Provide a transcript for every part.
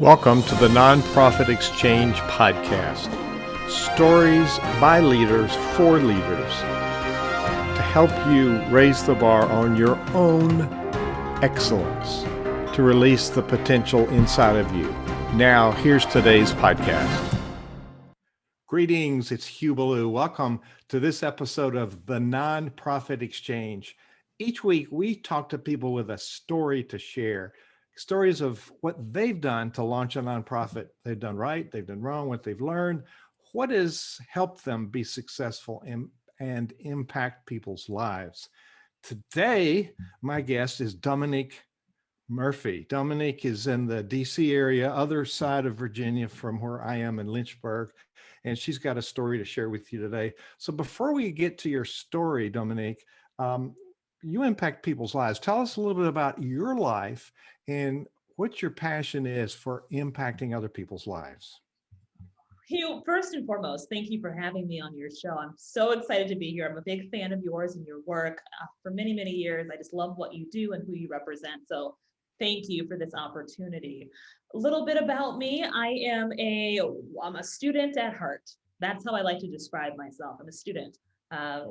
Welcome to the Nonprofit Exchange Podcast. Stories by leaders for leaders to help you raise the bar on your own excellence, to release the potential inside of you. Now, here's today's podcast. Greetings, it's Hugh Ballou. Welcome to this episode of the Nonprofit Exchange. Each week, we talk to people with a story to share. Stories of what they've done to launch a nonprofit. They've done right, they've done wrong, what they've learned, what has helped them be successful and impact people's lives. Today, my guest is Dominique Murphy. Dominique is in the DC area, other side of Virginia from where I am in Lynchburg, and she's got a story to share with you today. So before we get to your story, Dominique, you impact people's lives. Tell us a little bit about your life and what your passion is for impacting other people's lives. Hugh, first and foremost, thank you for having me on your show. I'm so excited to be here. I'm a big fan of yours and your work for many, many years. I just love what you do and who you represent. So thank you for this opportunity. A little bit about me. I'm a student at heart. That's how I like to describe myself. I'm a student.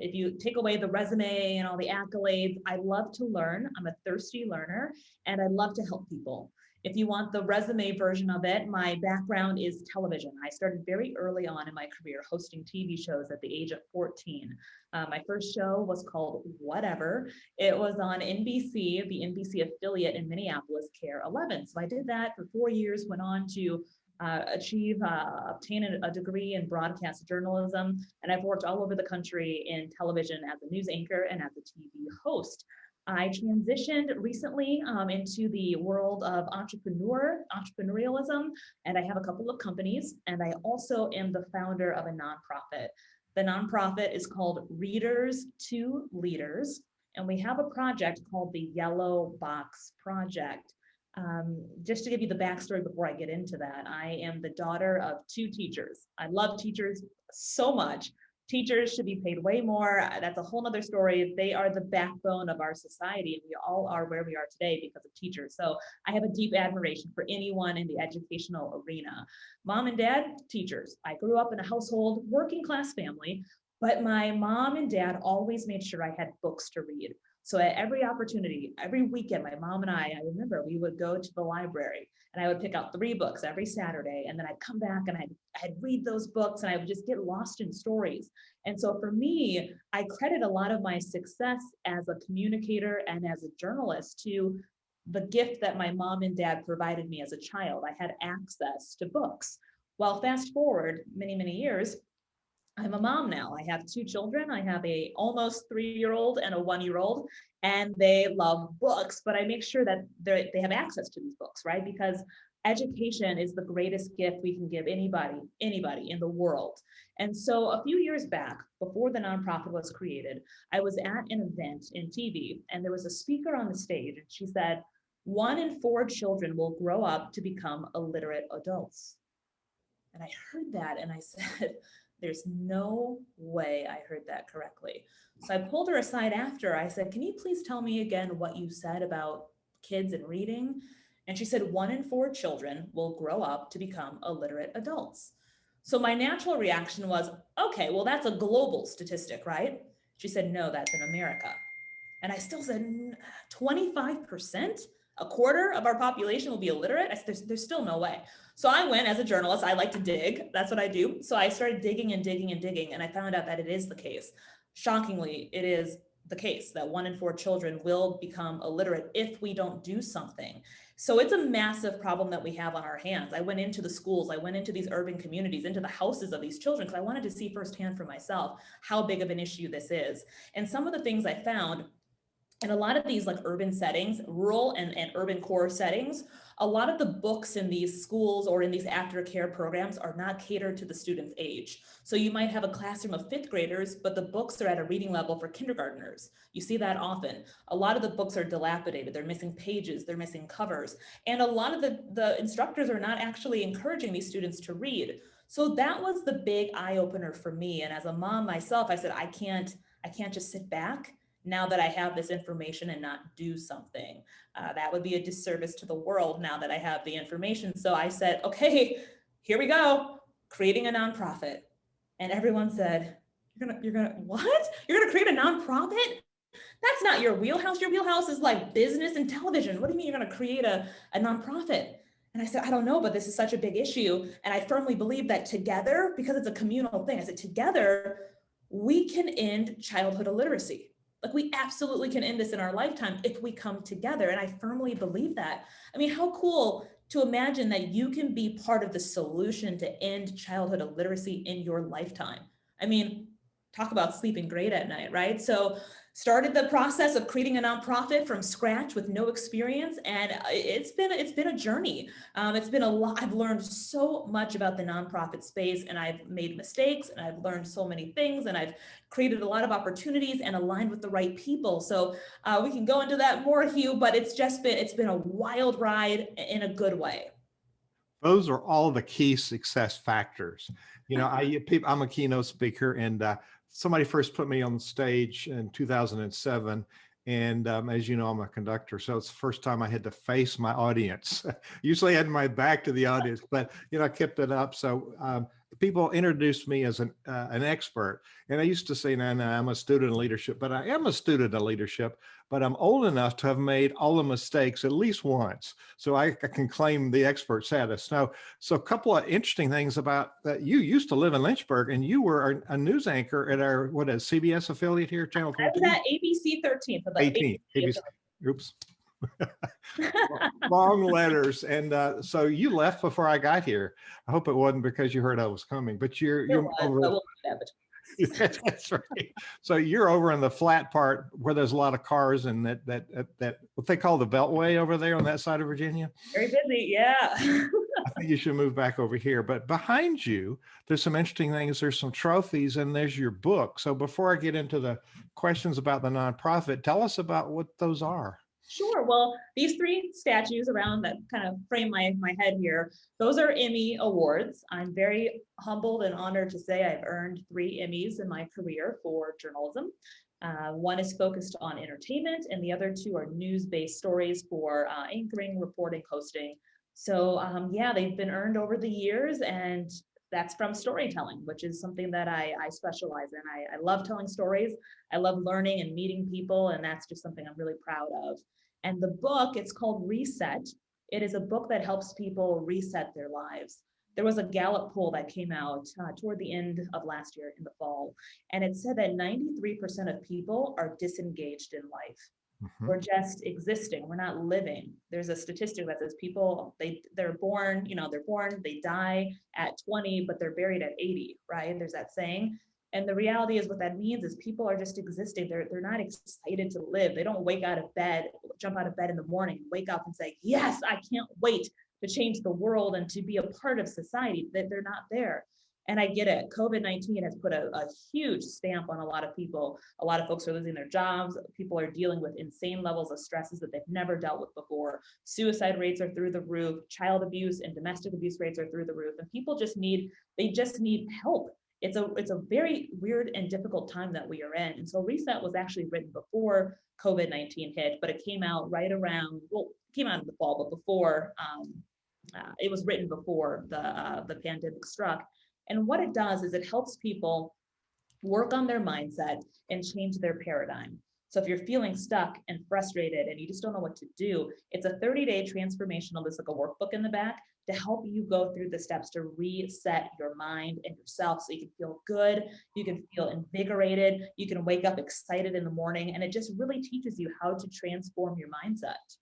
If you take away the resume and all the accolades, I love to learn. I'm a thirsty learner and I love to help people. If you want the resume version of it, my background is television. I started very early on in my career hosting TV shows at the age of 14. My first show was called Whatever. It was on NBC, the NBC affiliate in Minneapolis, Care 11. So I did that for 4 years, went on to obtain a degree in broadcast journalism. And I've worked all over the country in television as a news anchor and as a TV host. I transitioned recently into the world of entrepreneurialism, and I have a couple of companies, and I also am the founder of a nonprofit. The nonprofit is called Readers to Leaders, and we have a project called the Yellow Box Project. Just to give you the backstory before I get into that, I am the daughter of 2 teachers. I love teachers so much. Teachers should be paid way more. That's a whole nother story. They are the backbone of our society. We all are where we are today because of teachers. So I have a deep admiration for anyone in the educational arena. Mom and dad, teachers. I grew up in a household, working class family, but my mom and dad always made sure I had books to read. So at every opportunity, every weekend, my mom and I remember we would go to the library and I would pick out 3 books every Saturday. And then I'd come back and I'd read those books and I would just get lost in stories. And so for me, I credit a lot of my success as a communicator and as a journalist to the gift that my mom and dad provided me as a child. I had access to books. Well, fast forward many, many years, I'm a mom now. I have 2 children. I have a almost 3-year-old and a 1-year-old, and they love books, but I make sure that they have access to these books, right? Because education is the greatest gift we can give anybody in the world. And so a few years back, before the nonprofit was created, I was at an event in TV, and there was a speaker on the stage, and she said, 1 in 4 children will grow up to become illiterate adults. And I heard that and I said, there's no way I heard that correctly. So I pulled her aside after. I said, can you please tell me again what you said about kids and reading? And she said, 1 in 4 children will grow up to become illiterate adults. So my natural reaction was, okay, well, that's a global statistic, right? She said, no, that's in America. And I still said, 25%? A quarter of our population will be illiterate? I said, there's still no way. So I went, as a journalist, I like to dig. That's what I do. So I started digging and digging and digging, and I found out that it is the case. Shockingly, it is the case that 1 in 4 children will become illiterate if we don't do something. So it's a massive problem that we have on our hands. I went into the schools, I went into these urban communities, into the houses of these children, because I wanted to see firsthand for myself how big of an issue this is. And some of the things I found in a lot of these like urban settings, rural and urban core settings, a lot of the books in these schools or in these aftercare programs are not catered to the student's age. So you might have a classroom of 5th graders, but the books are at a reading level for kindergartners. You see that often. A lot of the books are dilapidated. They're missing pages, they're missing covers. And a lot of the instructors are not actually encouraging these students to read. So that was the big eye opener for me. And as a mom myself, I said, I can't just sit back now that I have this information and not do something. That would be a disservice to the world now that I have the information. So I said, okay, here we go, creating a nonprofit. And everyone said, you're gonna, what? You're gonna create a nonprofit? That's not your wheelhouse. Your wheelhouse is like business and television. What do you mean you're gonna create a nonprofit? And I said, I don't know, but this is such a big issue. And I firmly believe that together, because it's a communal thing, I said, together, we can end childhood illiteracy. Like we absolutely can end this in our lifetime if we come together. And I firmly believe that. I mean, how cool to imagine that you can be part of the solution to end childhood illiteracy in your lifetime. I mean, talk about sleeping great at night, right? So started the process of creating a nonprofit from scratch with no experience. And it's been a journey. It's been a lot. I've learned so much about the nonprofit space, and I've made mistakes, and I've learned so many things, and I've created a lot of opportunities and aligned with the right people. So we can go into that more, Hugh, but it's been a wild ride in a good way. Those are all the key success factors. You know, I'm a keynote speaker, and somebody first put me on stage in 2007. And as you know, I'm a conductor, so it's the first time I had to face my audience. Usually I had my back to the audience, but you know, I kept it up. So people introduced me as an expert, and I used to say, "No, I'm a student of leadership," but I am a student of leadership. But I'm old enough to have made all the mistakes at least once, so I can claim the expert status. Now, so a couple of interesting things about that. You used to live in Lynchburg, and you were a news anchor at our CBS affiliate here, Channel 13. I was at ABC 13 for the 18. ABC. Oops. Long letters. And so you left before I got here. I hope it wasn't because you heard I was coming, but you're over. That's right. So you're over in the flat part where there's a lot of cars, and that what they call the Beltway over there on that side of Virginia. Very busy, yeah. I think you should move back over here. But behind you, there's some interesting things. There's some trophies, and there's your book. So before I get into the questions about the nonprofit, tell us about what those are. Sure. Well, these three statues around that kind of frame my head here, those are Emmy Awards. I'm very humbled and honored to say I've earned 3 Emmys in my career for journalism. One is focused on entertainment, and the other 2 are news-based stories for anchoring, reporting, hosting. So yeah, they've been earned over the years, and that's from storytelling, which is something that I specialize in. I love telling stories. I love learning and meeting people, and that's just something I'm really proud of. And the book, it's called Reset. It is a book that helps people reset their lives. There was a Gallup poll that came out toward the end of last year in the fall, and it said that 93% of people are disengaged in life. Mm-hmm. We're just existing. We're not living. There's a statistic that says people, they're born, they die at 20, but they're buried at 80, right? There's that saying. And the reality is what that means is people are just existing. They're not excited to live. They don't wake out of bed, jump out of bed in the morning, wake up and say, yes, I can't wait to change the world and to be a part of society. That they're not there. And I get it. COVID-19 has put a huge stamp on a lot of people. A lot of folks are losing their jobs. People are dealing with insane levels of stresses that they've never dealt with before. Suicide rates are through the roof. Child abuse and domestic abuse rates are through the roof. And people just need help. It's a very weird and difficult time that we are in. And so Reset was actually written before COVID-19 hit, but it came out right around, well, it came out in the fall, but before, it was written before the pandemic struck. And what it does is it helps people work on their mindset and change their paradigm. So if you're feeling stuck and frustrated and you just don't know what to do, it's a 30-day transformational, there's like a workbook in the back to help you go through the steps to reset your mind and yourself so you can feel good, you can feel invigorated, you can wake up excited in the morning, and it just really teaches you how to transform your mindset.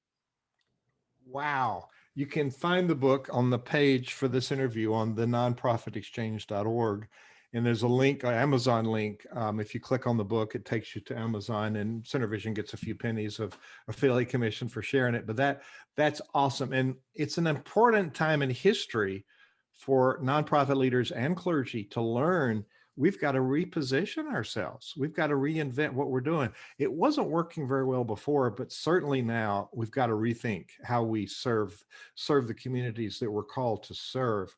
Wow. You can find the book on the page for this interview on the nonprofitexchange.org. And there's a link, an Amazon link. If you click on the book, it takes you to Amazon, and Center Vision gets a few pennies of affiliate commission for sharing it. But that's awesome. And it's an important time in history for nonprofit leaders and clergy to learn we've got to reposition ourselves. We've got to reinvent what we're doing. It wasn't working very well before, but certainly now we've got to rethink how we serve the communities that we're called to serve.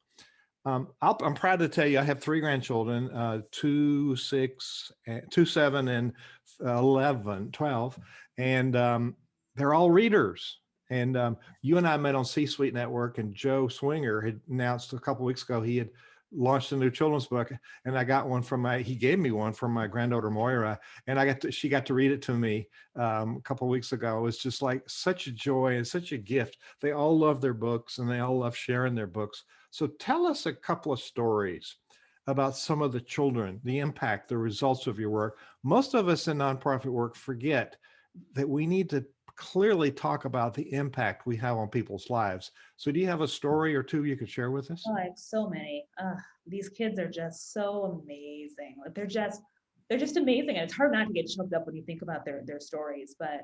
I'm proud to tell you, I have three grandchildren, 2, 6, 2, 7, and 11, 12. And they're all readers. And you and I met on C-Suite Network, and Joe Swinger had announced a couple of weeks ago he had launched a new children's book, and I got one he gave me one from my granddaughter Moira, and she got to read it to me a couple of weeks ago. It was just like such a joy and such a gift. They all love their books, and they all love sharing their books. So tell us a couple of stories about some of the children, the impact, the results of your work. Most of us in nonprofit work forget that we need to clearly talk about the impact we have on people's lives. So do you have a story or two you could share with us? Oh, I have so many. These kids are just so amazing. Like they're just amazing. And it's hard not to get choked up when you think about their stories. But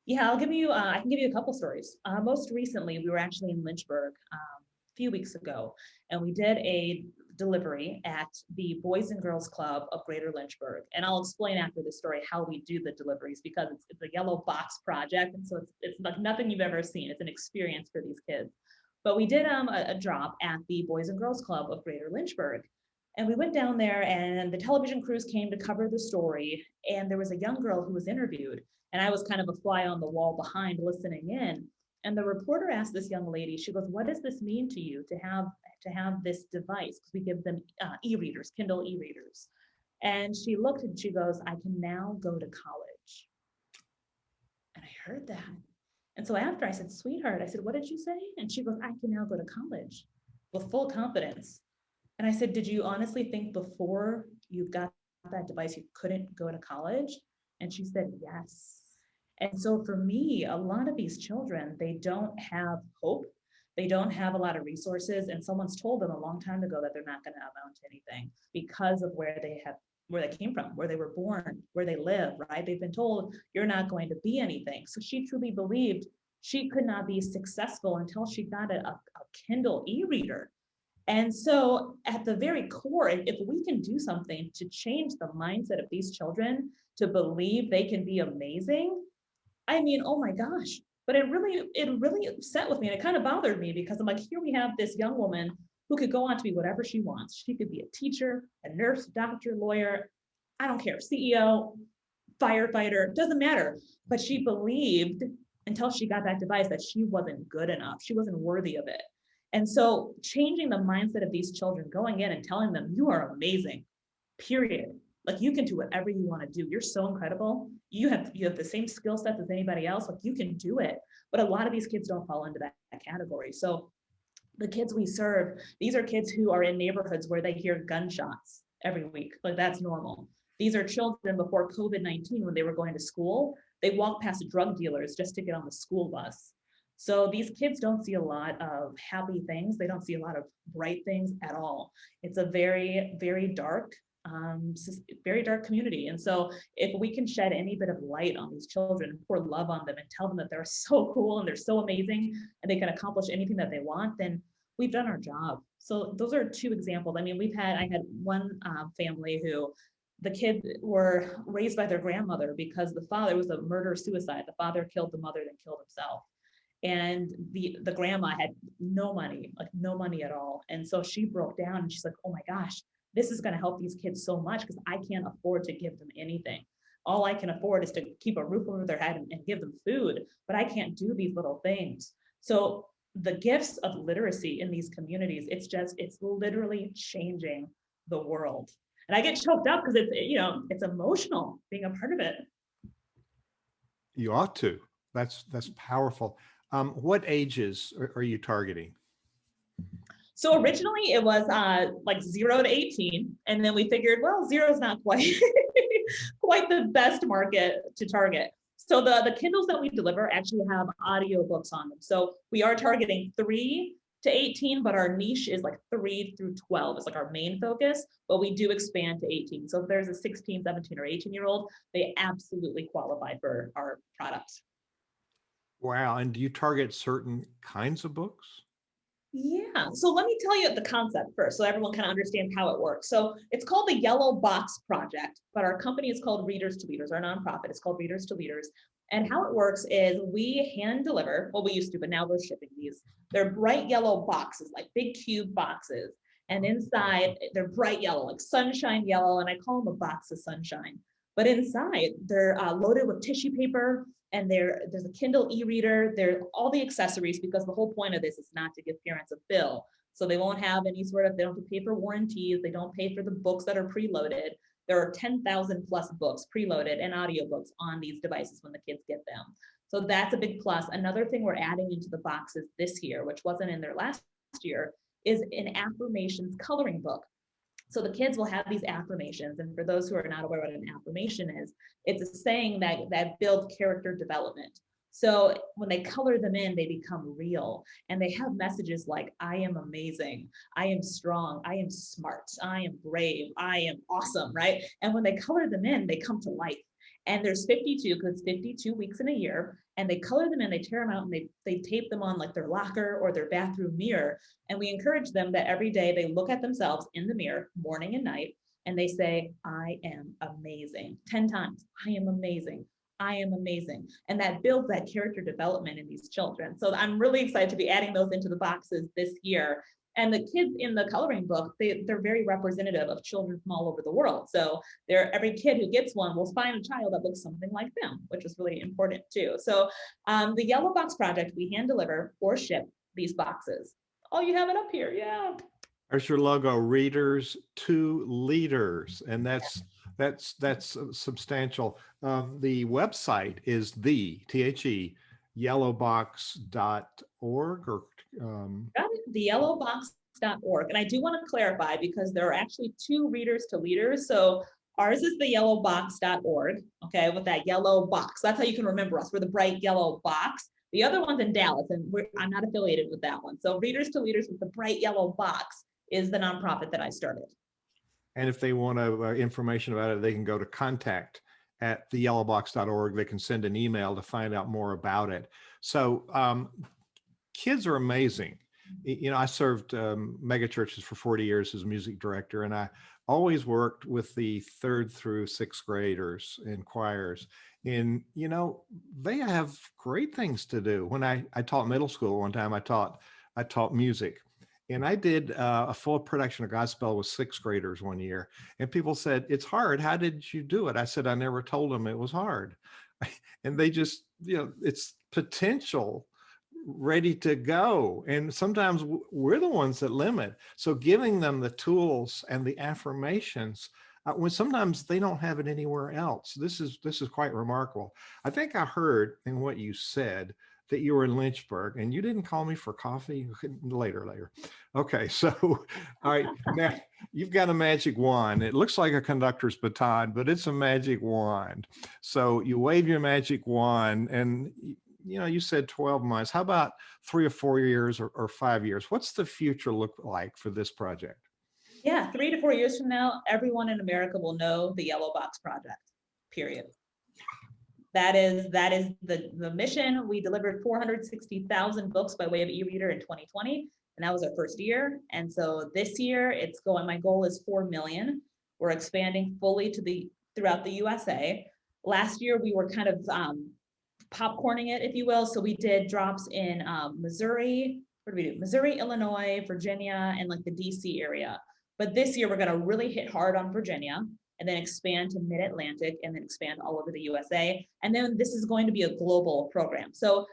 yeah, I can give you a couple stories. Most recently, we were actually in Lynchburg a few weeks ago, and we did a delivery at the Boys and Girls Club of Greater Lynchburg. And I'll explain after the story how we do the deliveries, because it's a yellow box project. And so it's like nothing you've ever seen. It's an experience for these kids. But we did a drop at the Boys and Girls Club of Greater Lynchburg. And we went down there, and the television crews came to cover the story. And there was a young girl who was interviewed. And I was kind of a fly on the wall behind listening in. And the reporter asked this young lady, she goes, "What does this mean to you to have this device?" Because we give them e-readers, Kindle e-readers. And she looked and she goes, "I can now go to college." And I heard that. And so after I said, "Sweetheart," I said, "What did you say?" And she goes, "I can now go to college," with full confidence. And I said, "Did you honestly think before you got that device, you couldn't go to college?" And she said, "Yes." And so for me, a lot of these children, they don't have hope. They don't have a lot of resources. And someone's told them a long time ago that they're not going to amount to anything because of where they came from, where they were born, where they live, right? They've been told you're not going to be anything. So she truly believed she could not be successful until she got a Kindle e-reader. And so at the very core, if we can do something to change the mindset of these children to believe they can be amazing, I mean, oh my gosh. But it really upset with me. And it kind of bothered me because I'm like, here we have this young woman who could go on to be whatever she wants. She could be a teacher, a nurse, doctor, lawyer, I don't care, CEO, firefighter, doesn't matter. But she believed until she got that device that she wasn't good enough. She wasn't worthy of it. And so changing the mindset of these children, going in and telling them, you are amazing, period. Like you can do whatever you want to do. You're so incredible. You have the same skill set as anybody else. Like you can do it. But a lot of these kids don't fall into that category. So the kids we serve, these are kids who are in neighborhoods where they hear gunshots every week. Like that's normal. These are children before COVID-19, when they were going to school, they walked past drug dealers just to get on the school bus. So these kids don't see a lot of happy things. They don't see a lot of bright things at all. It's a very, very dark community. And so if we can shed any bit of light on these children and pour love on them and tell them that they're so cool and they're so amazing and they can accomplish anything that they want, then we've done our job. So those are two examples. I mean, I had one family who the kids were raised by their grandmother because the father was a murder-suicide. The father killed the mother, then killed himself. And the grandma had no money, like no money at all. And so she broke down and she's like, oh my gosh, this is going to help these kids so much because I can't afford to give them anything. All I can afford is to keep a roof over their head and give them food, but I can't do these little things. So the gifts of literacy in these communities, it's literally changing the world. And I get choked up because it's emotional being a part of it. You ought to. That's powerful. What ages are you targeting? So originally it was like 0 to 18. And then we figured, well, 0 is not quite, quite the best market to target. So the Kindles that we deliver actually have audiobooks on them. So we are targeting 3 to 18, but our niche is like 3 through 12. It's like our main focus, but we do expand to 18. So if there's a 16, 17, or 18-year-old, they absolutely qualify for our products. Wow. And do you target certain kinds of books? Yeah, so let me tell you the concept first so everyone can understand how it works. So it's called the Yellow Box Project, but our company is called Readers to Leaders. Our nonprofit is called Readers to Leaders. And how it works is we hand deliver, well, we used to, but now we're shipping these. They're bright yellow boxes, like big cube boxes. And inside, they're bright yellow, like sunshine yellow, and I call them a box of sunshine. But inside, they're loaded with tissue paper, and there's a Kindle e-reader. There are all the accessories, because the whole point of this is not to give parents a bill. So they won't have any sort of, they don't have to pay for warranties. They don't pay for the books that are preloaded. There are 10,000 plus books preloaded and audiobooks on these devices when the kids get them. So that's a big plus. Another thing we're adding into the boxes this year, which wasn't in there last year, is an affirmations coloring book. So the kids will have these affirmations. And for those who are not aware what an affirmation is, it's a saying that builds character development. So when they color them in, they become real. And they have messages like, I am amazing, I am strong, I am smart, I am brave, I am awesome, right? And when they color them in, they come to life. And there's 52, because 52 weeks in a year, and they color them in, they tear them out, and they tape them on like their locker or their bathroom mirror. And we encourage them that every day they look at themselves in the mirror, morning and night, and they say, I am amazing, 10 times. I am amazing, I am amazing. And that builds that character development in these children. So I'm really excited to be adding those into the boxes this year. And the kids in the coloring book, they're very representative of children from all over the world. So every kid who gets one will find a child that looks something like them, which is really important too. So the Yellow Box Project, we hand deliver or ship these boxes. Oh, you have it up here, yeah. There's your logo, readers to leaders, and that's substantial. The website is yellowbox.org or Got it, theyellowbox.org. And I do want to clarify, because there are actually two readers to leaders. So ours is theyellowbox.org, okay, with that yellow box. That's how you can remember us. We're the bright yellow box. The other one's in Dallas, and I'm not affiliated with that one. So Readers to Leaders with the bright yellow box is the nonprofit that I started. And if they want information about it, they can go to contact@theyellowbox.org. They can send an email to find out more about it. So kids are amazing. You know, I served mega churches for 40 years as music director, and I always worked with the 3rd through 6th graders in choirs. And, you know, they have great things to do. When I taught middle school one time, I taught music. And I did a full production of Godspell with 6th graders one year. And people said, it's hard. How did you do it? I said, I never told them it was hard. And they just, you know, it's potential ready to go. And sometimes we're the ones that limit. So giving them the tools and the affirmations, when sometimes they don't have it anywhere else. This is quite remarkable. I think I heard in what you said that you were in Lynchburg, and you didn't call me for coffee. Later. Okay, so all right, now you've got a magic wand. It looks like a conductor's baton, but it's a magic wand. So you wave your magic wand, and you know, you said 12 months. How about 3 or 4 years or 5 years? What's the future look like for this project? Yeah, 3 to 4 years from now, everyone in America will know the Yellow Box Project, period. That is the mission. We delivered 460,000 books by way of e-reader in 2020, and that was our first year. And so this year it's going, my goal is 4 million. We're expanding fully throughout the USA. Last year we were kind of popcorning it, if you will. So we did drops in Missouri, Missouri, Illinois, Virginia, and like the DC area. But this year we're gonna really hit hard on Virginia, and then expand to mid-Atlantic, and then expand all over the USA. And then this is going to be a global program. So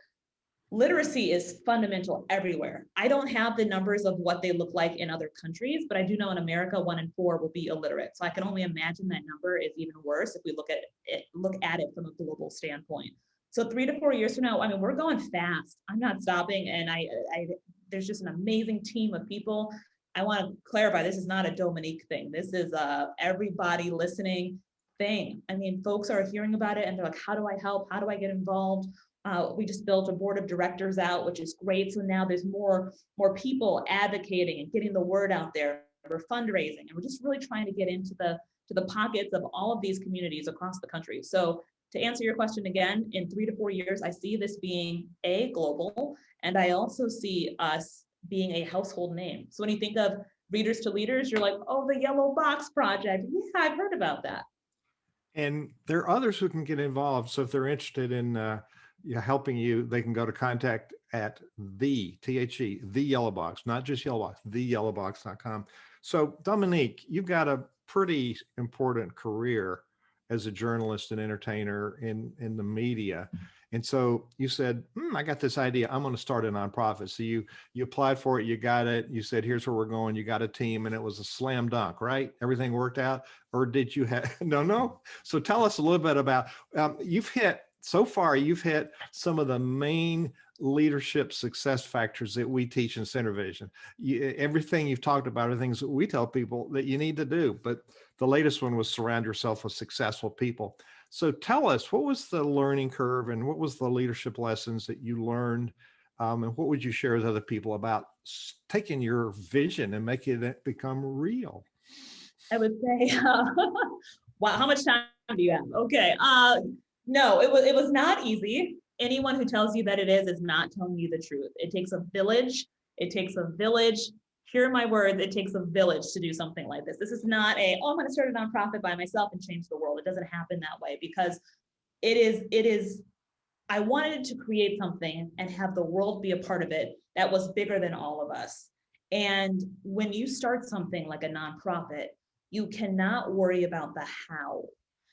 literacy is fundamental everywhere. I don't have the numbers of what they look like in other countries, but I do know in America, 1 in 4 will be illiterate. So I can only imagine that number is even worse if we look at it from a global standpoint. So 3 to 4 years from now, I mean, we're going fast. I'm not stopping. And there's just an amazing team of people. I want to clarify, this is not a Dominique thing. This is everybody listening thing. I mean, folks are hearing about it and they're like, how do I help? How do I get involved? We just built a board of directors out, which is great. So now there's more people advocating and getting the word out there. We're fundraising, and we're just really trying to get into the pockets of all of these communities across the country. So to answer your question again, in 3 to 4 years, I see this being global, and I also see us being a household name. So when you think of Readers to Leaders, you're like, oh, the Yellow Box Project. Yeah, I've heard about that. And there are others who can get involved. So if they're interested in helping you, they can go to contact at the Yellow Box, not just Yellow Box, theyellowbox.com. So, Dominique, you've got a pretty important career as a journalist and entertainer in the media. And so you said, I got this idea. I'm going to start a nonprofit. So you applied for it, you got it. You said, here's where we're going. You got a team, and it was a slam dunk, right? Everything worked out, or did you have no? So tell us a little bit about you've hit some of the main leadership success factors that we teach in Center Vision. Everything you've talked about are things that we tell people that you need to do, but the latest one was surround yourself with successful people. So tell us, what was the learning curve and what was the leadership lessons that you learned? And what would you share with other people about taking your vision and making it become real? I would say, wow, how much time do you have? Okay. No, it was not easy. Anyone who tells you that it is not telling you the truth. It takes a village. It takes a village. Hear my words. It takes a village to do something like this. This is not I'm going to start a nonprofit by myself and change the world. It doesn't happen that way, because it is, I wanted to create something and have the world be a part of it that was bigger than all of us. And when you start something like a nonprofit, you cannot worry about the how.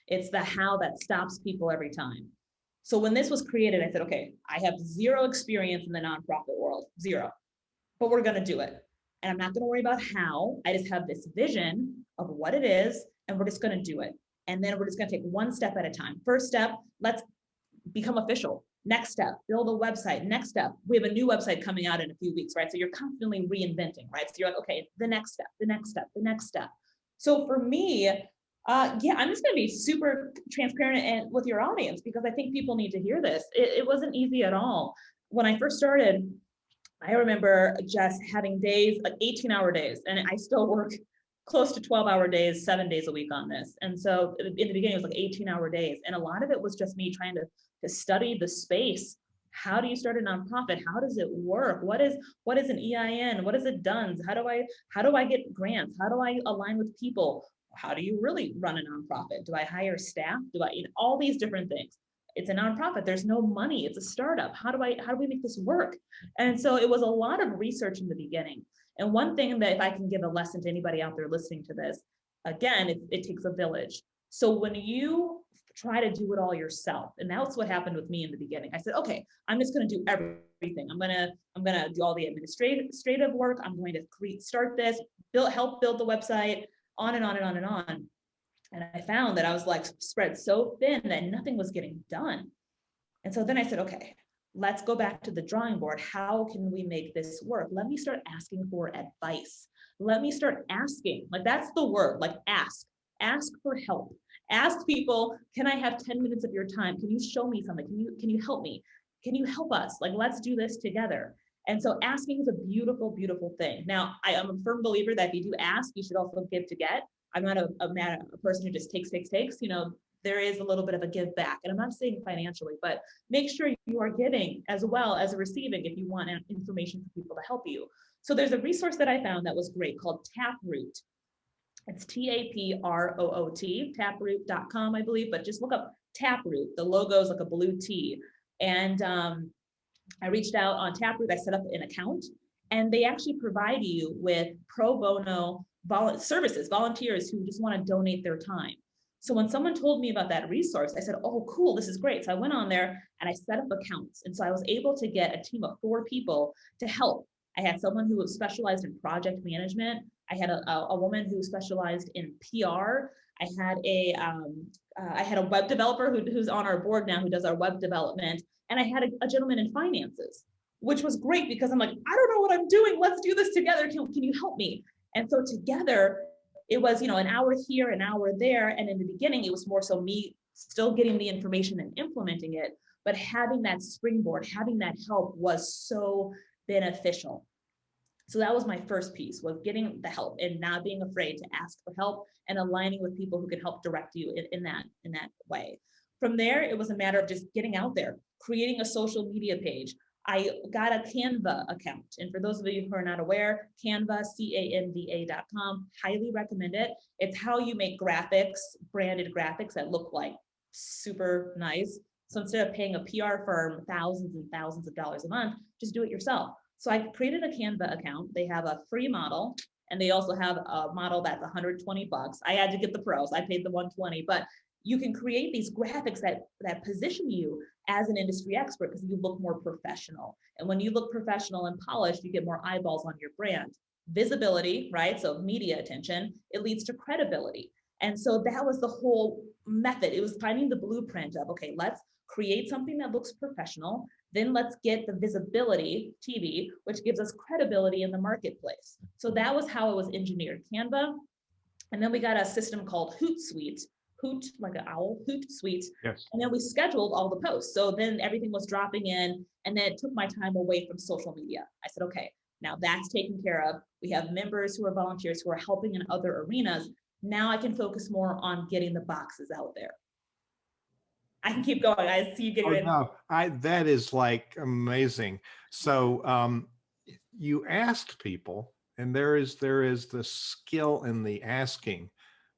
It's the how that stops people every time. So when this was created, I said, okay, I have zero experience in the nonprofit world, zero, but we're going to do it. And I'm not going to worry about how. I just have this vision of what it is, and we're just going to do it. And then we're just going to take one step at a time. First step, let's become official. Next step, build a website. Next step, we have a new website coming out in a few weeks, right? So you're constantly reinventing, right? So you're like, okay, the next step, the next step, the next step. So for me, I'm just going to be super transparent and with your audience, because I think people need to hear this. It wasn't easy at all. When I first started, I remember just having days, like 18-hour days, and I still work close to 12-hour days, 7 days a week on this. And so in the beginning, it was like 18-hour days. And a lot of it was just me trying to study the space. How do you start a nonprofit? How does it work? What is an EIN? What is a DUNS? How do I get grants? How do I align with people? How do you really run a nonprofit? Do I hire staff? All these different things. It's a nonprofit. There's no money. It's a startup. How do we make this work? And so it was a lot of research in the beginning. And one thing that, if I can give a lesson to anybody out there listening to this, again, it takes a village. So when you try to do it all yourself, and that's what happened with me in the beginning. I said, okay, I'm just going to do everything. I'm gonna do all the administrative work. I'm going to start this, help build the website, on and on and on and on. And I found that I was like spread so thin that nothing was getting done. And so then I said, okay, let's go back to the drawing board. How can we make this work? Let me start asking for advice. Let me start asking, like that's the word, like ask for help. Ask people, can I have 10 minutes of your time? Can you show me something? Can you help me? Can you help us? Like, let's do this together. And so asking is a beautiful, beautiful thing. Now, I am a firm believer that if you do ask, you should also give to get. I'm not a person who just takes. There is a little bit of a give back. And I'm not saying financially, but make sure you are giving as well as receiving if you want information for people to help you. So there's a resource that I found that was great called Taproot. It's Taproot, taproot.com, I believe, but just look up Taproot. The logo is like a blue T. And I reached out on Taproot. I set up an account, and they actually provide you with pro bono services, volunteers who just want to donate their time. So when someone told me about that resource, I said, oh, cool, this is great. So I went on there and I set up accounts. And so I was able to get a team of 4 people to help. I had someone who was specialized in project management. I had a woman who specialized in PR. I had a web developer who's on our board now, who does our web development. And I had a gentleman in finances, which was great because I'm like, I don't know what I'm doing. Let's do this together. Can you help me? And so together, it was, an hour here, an hour there. And in the beginning, it was more so me still getting the information and implementing it, but having that springboard, having that help was so beneficial. So that was my first piece, was getting the help and not being afraid to ask for help and aligning with people who could help direct you in that way. From there, it was a matter of just getting out there, creating a social media page. I got a Canva account. And for those of you who are not aware, Canva, Canva.com, highly recommend it. It's how you make graphics, branded graphics that look like super nice. So instead of paying a PR firm thousands and thousands of dollars a month, just do it yourself. So I created a Canva account. They have a free model And they also have a model that's $120. I had to get the pros. I paid the 120, but you can create these graphics that position you as an industry expert because you look more professional. And when you look professional and polished, you get more eyeballs on your brand. Visibility, right? So media attention, it leads to credibility. And so that was the whole method. It was finding the blueprint of, okay, let's create something that looks professional. Then let's get the visibility, TV, which gives us credibility in the marketplace. So that was how it was engineered, Canva. And then we got a system called Hootsuite, Hoot, like an owl, Hootsuite. Yes. And then we scheduled all the posts. So then everything was dropping in, and then it took my time away from social media. I said, okay, now that's taken care of. We have members who are volunteers who are helping in other arenas. Now I can focus more on getting the boxes out there. I can keep going. I see you getting ready. No, that is like amazing. So you asked people, and there is the skill in the asking,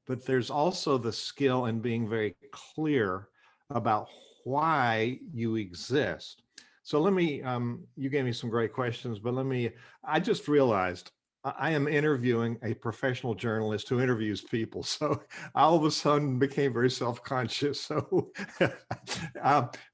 but there's also the skill in being very clear about why you exist. So let me, you gave me some great questions, but I just realized I am interviewing a professional journalist who interviews people. So I all of a sudden became very self-conscious.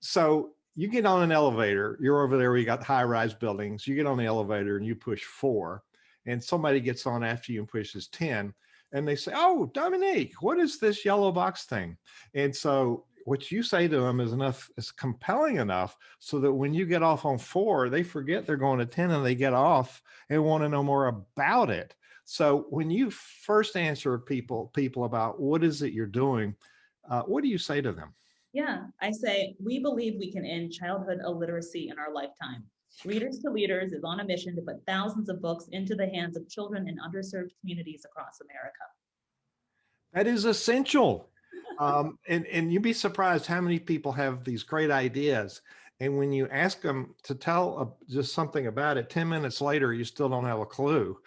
So you get on an elevator, you're over there where you got high-rise buildings, you get on the elevator and you push 4, and somebody gets on after you and pushes 10, and they say, oh, Dominique, what is this yellow box thing? And so what you say to them is compelling enough so that when you get off on 4, they forget they're going to 10 and they get off and want to know more about it. So when you first answer people about what is it you're doing, what do you say to them? Yeah, I say, we believe we can end childhood illiteracy in our lifetime. Readers to Leaders is on a mission to put thousands of books into the hands of children in underserved communities across America. That is essential. And you'd be surprised how many people have these great ideas. And when you ask them to tell just something about it, 10 minutes later, you still don't have a clue.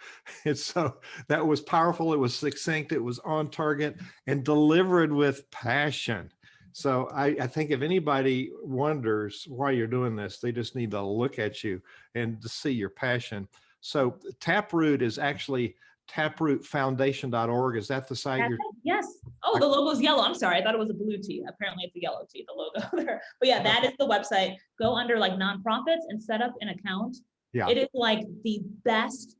And so that was powerful. It was succinct. It was on target and delivered with passion. So I think if anybody wonders why you're doing this, they just need to look at you and to see your passion. So Taproot is actually taprootfoundation.org. Is that the site? Yes. Oh, the logo's yellow. I'm sorry. I thought it was a blue tee. Apparently it's a yellow tee, the logo there. But yeah, that is the website. Go under like nonprofits and set up an account. Yeah. It is like the best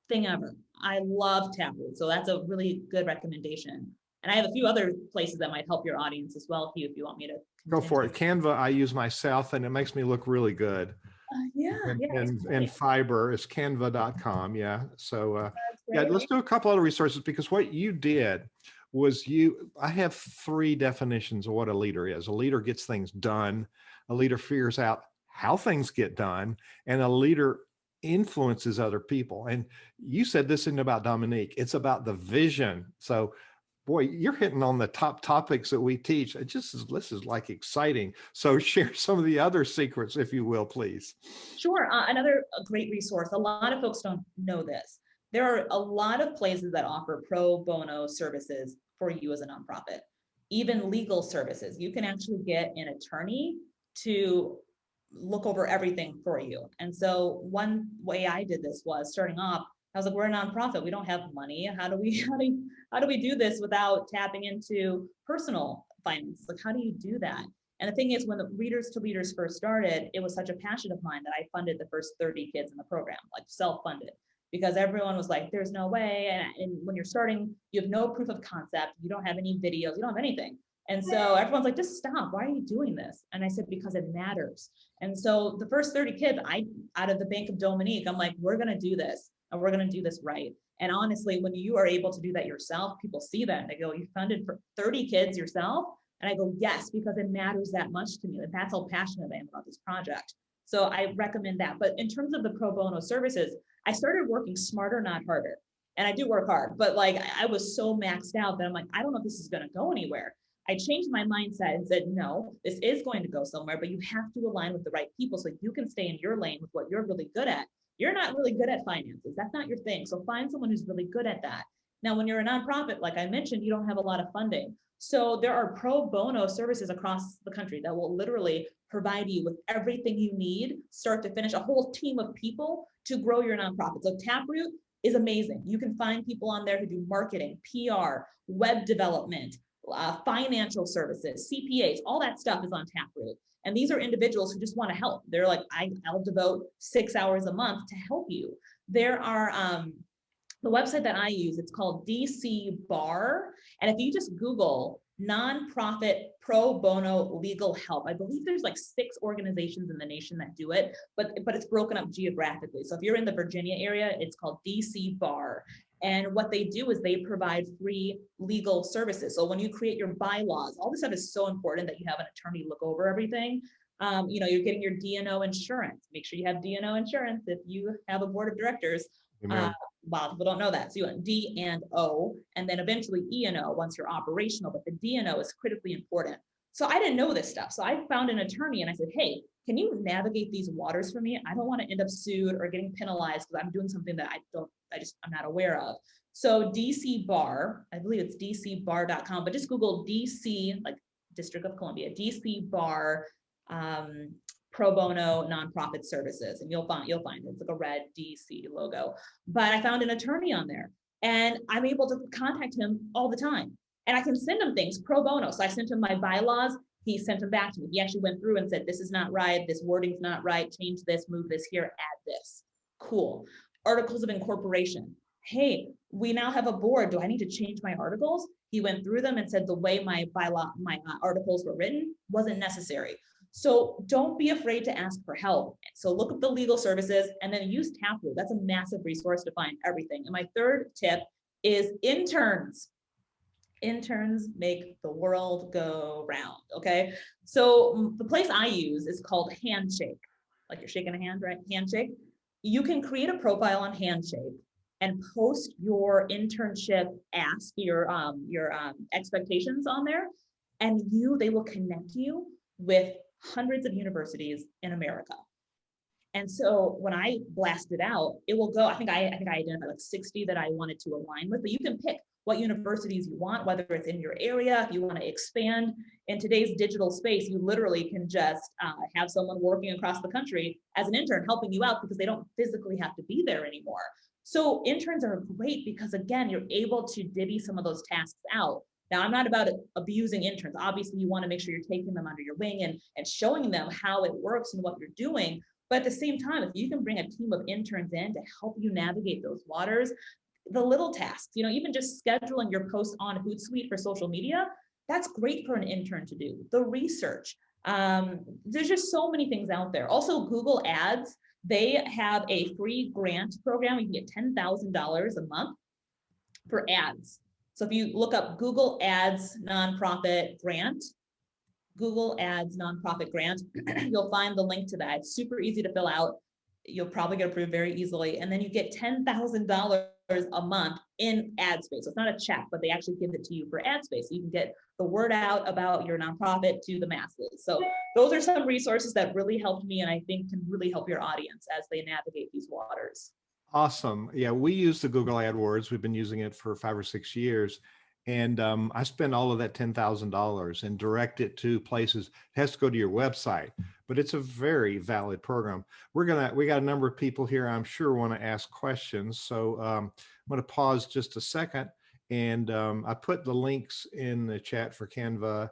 thing ever. I love Taproot. So that's a really good recommendation. And I have a few other places that might help your audience as well, if you want me to go for it. Canva, I use myself, and it makes me look really good. And Fiber is canva.com. Yeah. So yeah, let's do a couple other resources, because what you did was I have 3 definitions of what a leader is. A leader gets things done. A leader figures out how things get done, and a leader influences other people. And you said this isn't about Dominique. It's about the vision. So boy, you're hitting on the top topics that we teach. This is like exciting. So share some of the other secrets, if you will, please. Sure. Another great resource. A lot of folks don't know this. There are a lot of places that offer pro bono services for you as a nonprofit, even legal services. You can actually get an attorney to look over everything for you. And so one way I did this was, starting off, I was like, we're a nonprofit. We don't have money. How do we do this without tapping into personal finance? Like, how do you do that? And the thing is, when the Readers to Leaders first started, it was such a passion of mine that I funded the first 30 kids in the program, like self-funded, because everyone was like, there's no way. And when you're starting, you have no proof of concept. You don't have any videos. You don't have anything. And so everyone's like, just stop. Why are you doing this? And I said, because it matters. And so the first 30 kids, out of the bank of Dominique, I'm like, we're going to do this. And we're going to do this right. And honestly, when you are able to do that yourself, people see that and they go, you funded for 30 kids yourself? And I go, yes, because it matters that much to me. Like, that's how passionate I am about this project. So I recommend that. But in terms of the pro bono services, I started working smarter, not harder. And I do work hard, but like, I was so maxed out that I'm like, I don't know if this is going to go anywhere. I changed my mindset and said, no, this is going to go somewhere, but you have to align with the right people so you can stay in your lane with what you're really good at. You're not really good at finances. That's not your thing. So find someone who's really good at that. Now, when you're a nonprofit, like I mentioned, you don't have a lot of funding. So there are pro bono services across the country that will literally provide you with everything you need, start to finish, a whole team of people to grow your nonprofit. So Taproot is amazing. You can find people on there who do marketing, PR, web development, financial services, CPAs, all that stuff is on Taproot. And these are individuals who just want to help. They're like, I'll devote 6 hours a month to help you. There are, the website that I use, it's called DC Bar. And if you just Google nonprofit pro bono legal help, I believe there's like 6 organizations in the nation that do it, but it's broken up geographically. So if you're in the Virginia area, it's called DC Bar. And what they do is they provide free legal services. So when you create your bylaws, all this stuff is so important that you have an attorney look over everything. You're getting your D&O insurance. Make sure you have D&O insurance if you have a board of directors. A lot of people don't know that. So you want D and O, and then eventually E&O once you're operational, but the D&O is critically important. So I didn't know this stuff. So I found an attorney and I said, hey, can you navigate these waters for me? I don't want to end up sued or getting penalized because I'm doing something that I'm not aware of. So DC Bar, I believe it's dcbar.com, but just Google DC, like District of Columbia, DC Bar, pro bono nonprofit services, and you'll find it. It's like a red DC logo. But I found an attorney on there, and I'm able to contact him all the time, and I can send him things pro bono. So I sent him my bylaws. He sent them back to me. He actually went through and said, this is not right. This wording's not right. Change this, move this here, add this. Cool. Articles of incorporation. Hey, we now have a board. Do I need to change my articles? He went through them and said the way my articles were written wasn't necessary. So don't be afraid to ask for help. So look up the legal services and then use Taproot. That's a massive resource to find everything. And my third tip is interns. Interns make the world go round, okay? So the place I use is called Handshake. Like you're shaking a hand, right? Handshake. You can create a profile on Handshake and post your internship ask, your expectations on there, and they will connect you with hundreds of universities in America. And so when I blast it out, it will go, I think I identified like 60 that I wanted to align with, but you can pick what universities you want, whether it's in your area, if you want to expand. In today's digital space, you literally can just have someone working across the country as an intern helping you out because they don't physically have to be there anymore. So interns are great because again, you're able to divvy some of those tasks out. Now, I'm not about abusing interns. Obviously, you want to make sure you're taking them under your wing and showing them how it works and what you're doing. But at the same time, if you can bring a team of interns in to help you navigate those waters, the little tasks, even just scheduling your post on Hootsuite for social media, that's great for an intern to do. The research, there's just so many things out there. Also, Google Ads, they have a free grant program. You can get $10,000 a month for ads. So if you look up Google Ads nonprofit grant, Google Ads nonprofit grant, you'll find the link to that. It's super easy to fill out. You'll probably get approved very easily. And then you get $10,000 a month in ad space. So it's not a check, but they actually give it to you for ad space. So you can get the word out about your nonprofit to the masses. So those are some resources that really helped me and I think can really help your audience as they navigate these waters. Awesome. Yeah, we use the Google AdWords. We've been using it for 5 or 6 years. And I spend all of that $10,000 and direct it to places. It has to go to your website, but it's a very valid program. We got a number of people here I'm sure want to ask questions. So I'm going to pause just a second. And I put the links in the chat for Canva,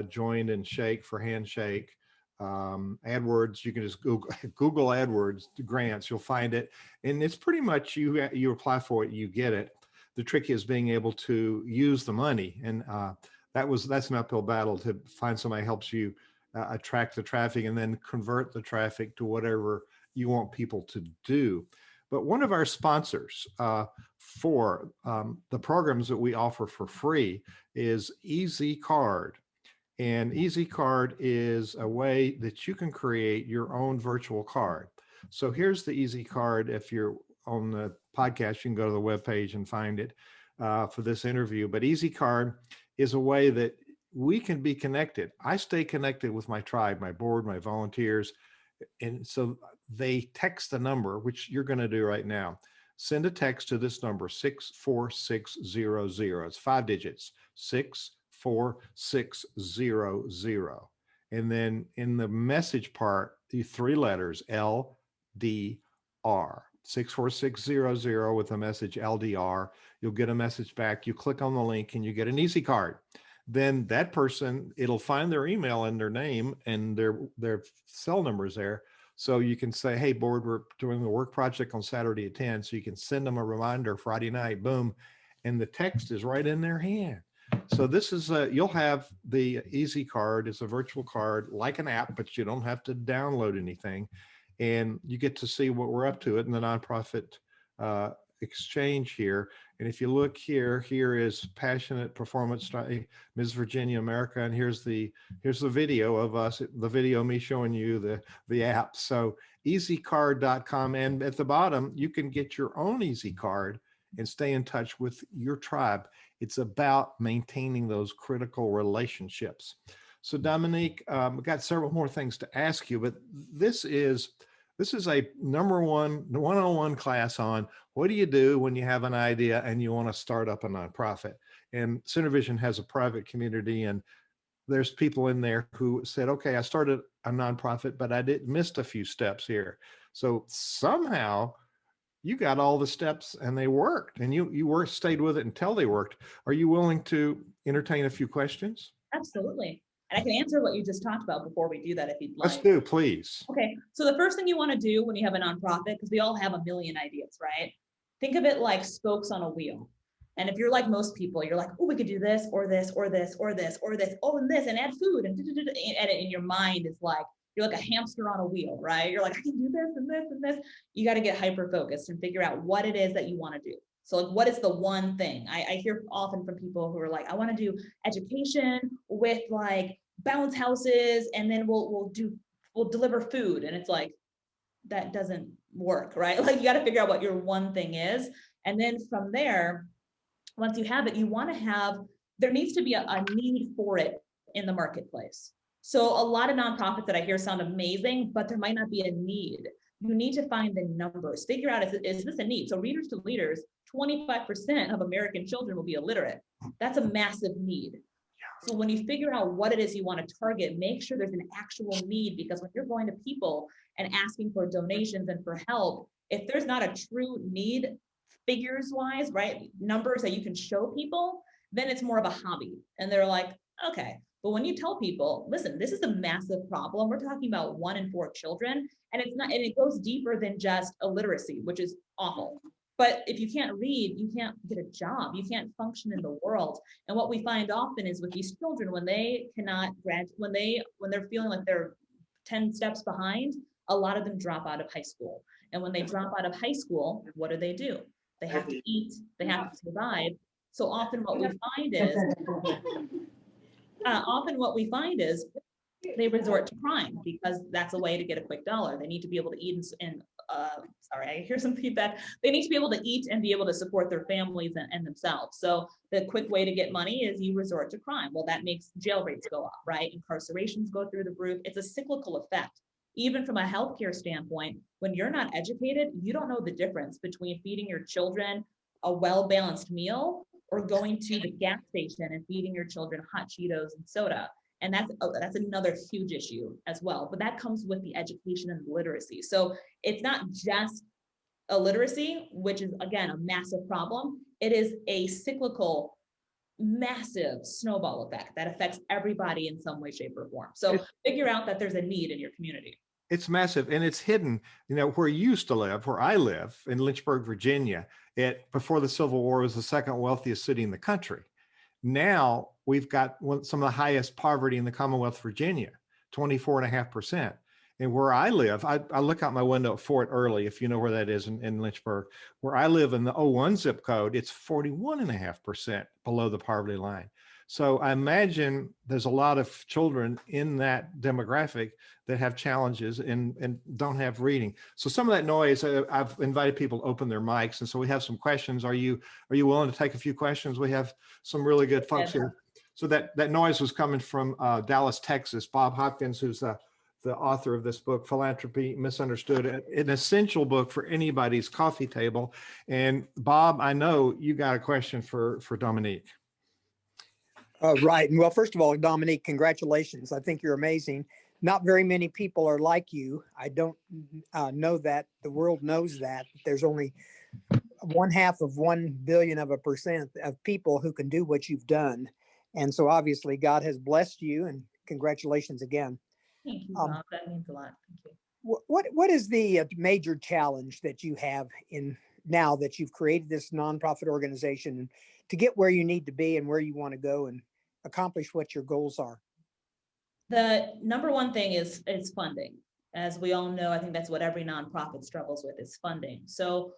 Join and Shake for Handshake. AdWords, you can just Google AdWords grants, you'll find it. And it's pretty much you apply for it, you get it. The trick is being able to use the money. And that's an uphill battle to find somebody who helps you attract the traffic and then convert the traffic to whatever you want people to do. But one of our sponsors for the programs that we offer for free is Easy Card. And Easy Card is a way that you can create your own virtual card. So here's the Easy Card. If you're on the podcast, you can go to the webpage and find it for this interview. But Easy Card is a way that we can be connected. I stay connected with my tribe, my board, my volunteers. And so they text the number, which you're going to do right now. Send a text to this number, 64600. It's 5 digits, 64600. And then in the message part, the 3 letters, LDR. 64600 with the message LDR. You'll get a message back. You click on the link and you get an Easy card. Then that person, it'll find their email and their name and their cell numbers there. So you can say, hey, board, we're doing a work project on Saturday at 10. So you can send them a reminder Friday night, boom. And the text is right in their hand. So this is you'll have the Easy card. It's a virtual card like an app, but you don't have to download anything. And you get to see what we're up to in the nonprofit exchange here. And if you look here, here is Passionate Performance, Ms. Virginia America. And here's the video of us, the video me showing you the app. So easycard.com. And at the bottom, you can get your own Easy card and stay in touch with your tribe. It's about maintaining those critical relationships. So Dominique, we've got several more things to ask you, but this is a one-on-one class on what do you do when you have an idea and you want to start up a nonprofit. And Center Vision has a private community, and there's people in there who said, okay, I started a nonprofit, but I missed a few steps here. So somehow you got all the steps and they worked, and you stayed with it until they worked. Are you willing to entertain a few questions? Absolutely. And I can answer what you just talked about before we do that if you'd like. Let's do, please. Okay. So the first thing you want to do when you have a nonprofit, because we all have a million ideas, right? Think of it like spokes on a wheel. And if you're like most people, you're like, oh, we could do this or this or this or this or this, oh, and this, and add food, and in your mind is like, you're like a hamster on a wheel, right? You're like, I can do this and this and this. You got to get hyper-focused and figure out what it is that you want to do. So like, what is the one thing? I hear often from people who are like, I want to do education with like bounce houses, and then we'll deliver food. And it's like, that doesn't work, right? Like you got to figure out what your one thing is. And then from there, once you have it, you want to have, there needs to be a need for it in the marketplace. So a lot of nonprofits that I hear sound amazing, but there might not be a need. You need to find the numbers, figure out, is this a need? So Readers to Leaders, 25% of American children will be illiterate. That's a massive need. So when you figure out what it is you want to target, make sure there's an actual need, because when you're going to people and asking for donations and for help, if there's not a true need, figures wise, right, numbers that you can show people, then it's more of a hobby. And they're like, okay. But when you tell people, listen, this is a massive problem. We're talking about 1 in 4 children, and it's not, and it goes deeper than just illiteracy, which is awful. But if you can't read, you can't get a job, you can't function in the world. And what we find often is with these children, when they cannot graduate, when they're feeling like they're 10 steps behind, a lot of them drop out of high school. And when they drop out of high school, what do? They have to eat, they have to survive. So often what we find is, they resort to crime because that's a way to get a quick dollar. They need to be able to eat and sorry, I hear some feedback. They need to be able to eat and be able to support their families and themselves. So the quick way to get money is you resort to crime. Well, that makes jail rates go up, right? Incarcerations go through the roof. It's a cyclical effect. Even from a healthcare standpoint, when you're not educated, you don't know the difference between feeding your children a well-balanced meal or going to the gas station and feeding your children hot Cheetos and soda. And that's another huge issue as well. But that comes with the education and literacy. So it's not just illiteracy, which is, again, a massive problem. It is a cyclical, massive snowball effect that affects everybody in some way, shape, or form. So figure out that there's a need in your community. It's massive, and it's hidden. You know, where you used to live, where I live in Lynchburg, Virginia, before the Civil War was the second wealthiest city in the country. Now we've got some of the highest poverty in the Commonwealth of Virginia, 24.5%. And where I live, I look out my window at Fort Early, if you know where that is in Lynchburg. Where I live in the 01 zip code, it's 41.5% below the poverty line. So I imagine there's a lot of children in that demographic that have challenges and don't have reading. So some of that noise, I've invited people to open their mics. And so we have some questions. Are you willing to take a few questions? We have some really good folks here. So that noise was coming from Dallas, Texas. Bob Hopkins, who's the author of this book, Philanthropy Misunderstood, an essential book for anybody's coffee table. And Bob, I know you got a question for Dominique. Right. And well, first of all, Dominique, congratulations. I think you're amazing. not very many people are like you. I don't know that the world knows that there's only 1/2 of 1 billion% of people who can do what you've done. And so obviously God has blessed you, and congratulations again. Thank you, Bob. That means a lot. Thank you. What is the major challenge that you have in now that you've created this nonprofit organization to get where you need to be and where you want to go and accomplish what your goals are? The number one thing is funding. As we all know, I think that's what every nonprofit struggles with, is funding. So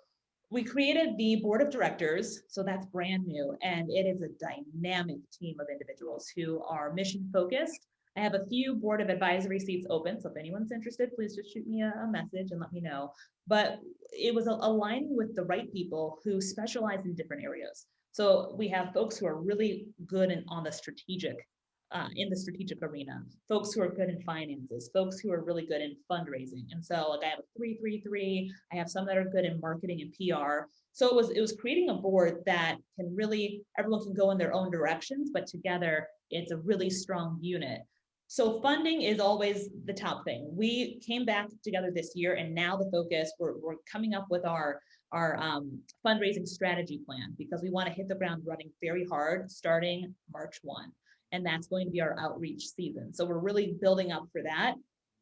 we created the board of directors, so that's brand new, and it is a dynamic team of individuals who are mission focused. I have a few board of advisory seats open, so if anyone's interested, please just shoot me a message and let me know. But it was aligning with the right people who specialize in different areas. So we have folks who are really good on the strategic, in the strategic arena, folks who are good in finances, folks who are really good in fundraising. And so like I have a 3-3-3, I have some that are good in marketing and PR. So it was creating a board that can really, everyone can go in their own directions, but together it's a really strong unit. So funding is always the top thing. We came back together this year, and now the focus, we're coming up with our fundraising strategy plan, because we want to hit the ground running very hard starting March 1. And that's going to be our outreach season. So we're really building up for that.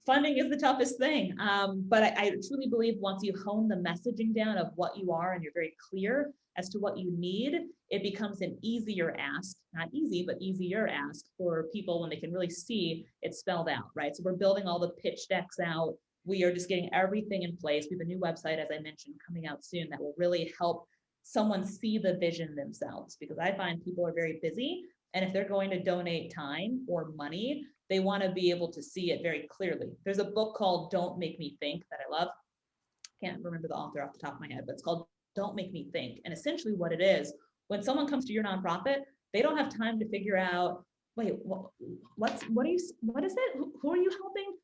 Funding is the toughest thing. But I truly believe once you hone the messaging down of what you are and you're very clear as to what you need, it becomes an easier ask, not easy, but easier ask for people when they can really see it spelled out, right? So we're building all the pitch decks out. We are just getting everything in place. We have a new website, as I mentioned, coming out soon that will really help someone see the vision themselves, because I find people are very busy. And if they're going to donate time or money, they want to be able to see it very clearly. There's a book called Don't Make Me Think that I love. Can't remember the author off the top of my head, but it's called Don't Make Me Think. And essentially what it is, when someone comes to your nonprofit, they don't have time to figure out, wait, what is it? Who are you helping?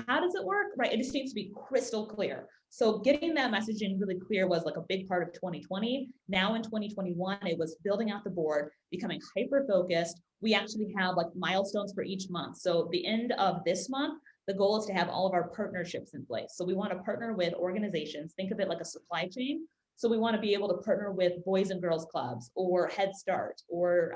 How does it work? Right. It just needs to be crystal clear. So getting that messaging really clear was like a big part of 2020. Now in 2021, it was building out the board, becoming hyper focused. We actually have like milestones for each month. So the end of this month, the goal is to have all of our partnerships in place. So we want to partner with organizations. Think of it like a supply chain. So we want to be able to partner with Boys and Girls Clubs or Head Start or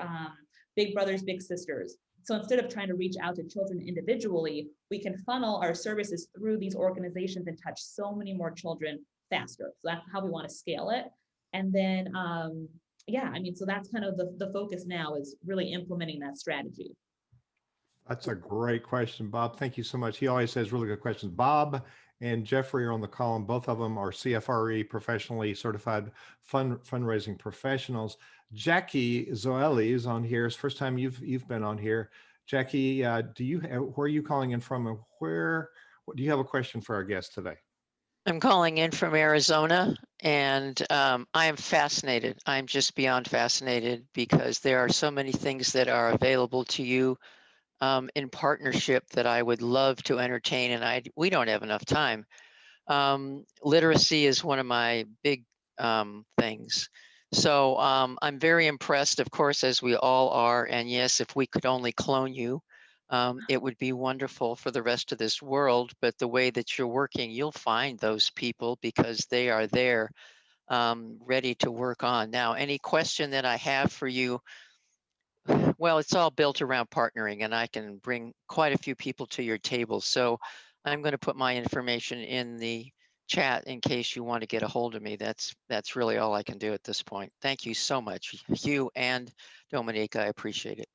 Big Brothers, Big Sisters. So instead of trying to reach out to children individually, we can funnel our services through these organizations and touch so many more children faster. So that's how we want to scale it. And then, so that's kind of the focus now, is really implementing that strategy. That's a great question, Bob. Thank you so much. He always has really good questions. Bob and Jeffrey are on the call, and both of them are CFRE professionally certified fundraising professionals. Jackie Zoelli is on here. It's the first time you've been on here. Jackie, where are you calling in from, and do you have a question for our guest today? I'm calling in from Arizona, and I am fascinated. I'm just beyond fascinated, because there are so many things that are available to you in partnership that I would love to entertain, and we don't have enough time. Literacy is one of my big things. So I'm very impressed, of course, as we all are. And yes, if we could only clone you, it would be wonderful for the rest of this world. But the way that you're working, you'll find those people, because they are there ready to work on. Now, any question that I have for you, well, it's all built around partnering, and I can bring quite a few people to your table. So I'm going to put my information in the chat in case you want to get a hold of me. That's really all I can do at this point. Thank you so much, Hugh and Dominique. I appreciate it.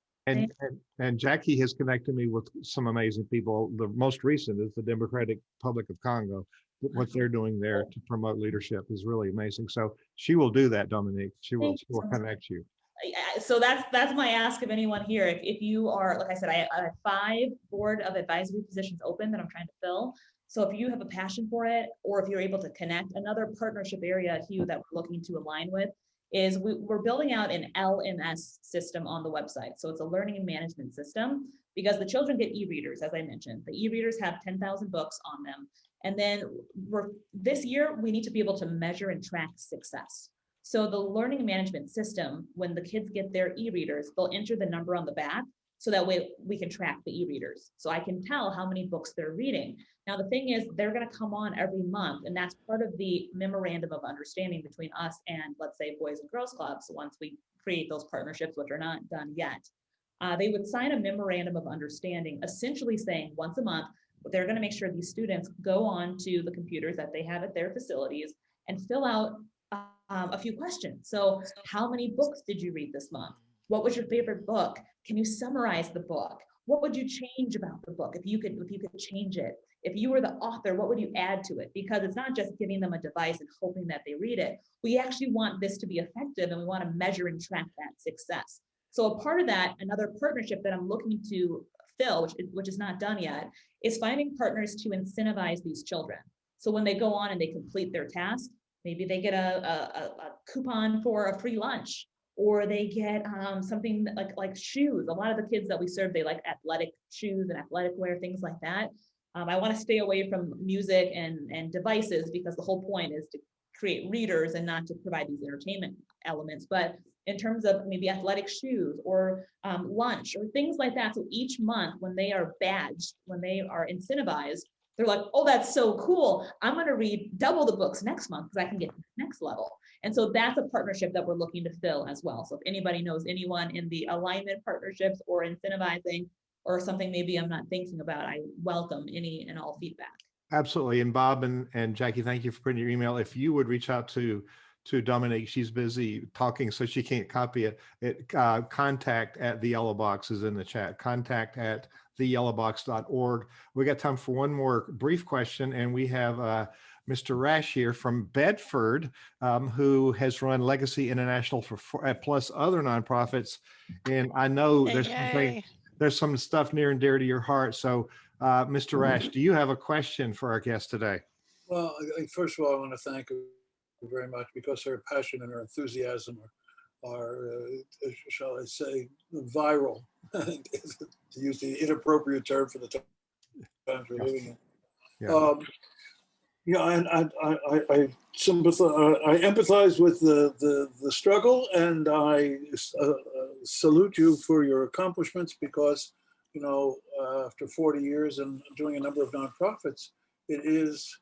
And Jackie has connected me with some amazing people. The most recent is the Democratic Republic of Congo. What they're doing there to promote leadership is really amazing. So she will do that, Dominique. She will connect you. So that's my ask of anyone here. If you are, like I said, I have 5 board of advisory positions open that I'm trying to fill. So if you have a passion for it, or if you're able to connect, another partnership area, Hugh, that we're looking to align with is we're building out an LMS system on the website. So it's a learning and management system, because the children get e-readers, as I mentioned. The e-readers have 10,000 books on them. And then this year, we need to be able to measure and track success. So the learning management system, when the kids get their e-readers, they'll enter the number on the back, so that way we can track the e-readers. So I can tell how many books they're reading. Now, the thing is, they're going to come on every month, and that's part of the memorandum of understanding between us and, let's say, Boys and Girls Clubs. Once we create those partnerships, which are not done yet, they would sign a memorandum of understanding, essentially saying once a month, they're going to make sure these students go on to the computers that they have at their facilities and fill out a few questions. So how many books did you read this month? What was your favorite book? Can you summarize the book? What would you change about the book if you could change it? If you were the author, what would you add to it? Because it's not just giving them a device and hoping that they read it. We actually want this to be effective, and we want to measure and track that success. So a part of that, another partnership that I'm looking to fill, which is not done yet, is finding partners to incentivize these children. So when they go on and they complete their task, maybe they get a coupon for a free lunch, or they get something like shoes. A lot of the kids that we serve, they like athletic shoes and athletic wear, things like that. I want to stay away from music and devices, because the whole point is to create readers and not to provide these entertainment elements. But in terms of maybe athletic shoes or lunch or things like that. So each month when they are badged, when they are incentivized, they're like, oh, that's so cool. I'm going to read double the books next month because I can get to the next level. And so that's a partnership that we're looking to fill as well. So if anybody knows anyone in the alignment partnerships or incentivizing or something maybe I'm not thinking about, I welcome any and all feedback. Absolutely. And Bob and Jackie, thank you for putting your email. If you would reach out to Dominique, she's busy talking, so she can't copy it. Contact at the Yellow Box is in the chat. Contact at theyellowbox.org. We got time for one more brief question, and we have Mr. Rash here from Bedford, who has run Legacy International for plus other nonprofits. And I know there's some stuff near and dear to your heart. So, Mr. Rash, do you have a question for our guest today? Well, first of all, I want to thank her very much, because her passion and her enthusiasm are shall I say, viral, to use the inappropriate term for the times we're living in. Yeah. And I sympathize, I empathize with the struggle, and I salute you for your accomplishments, because, you know, after 40 years and doing a number of nonprofits, it is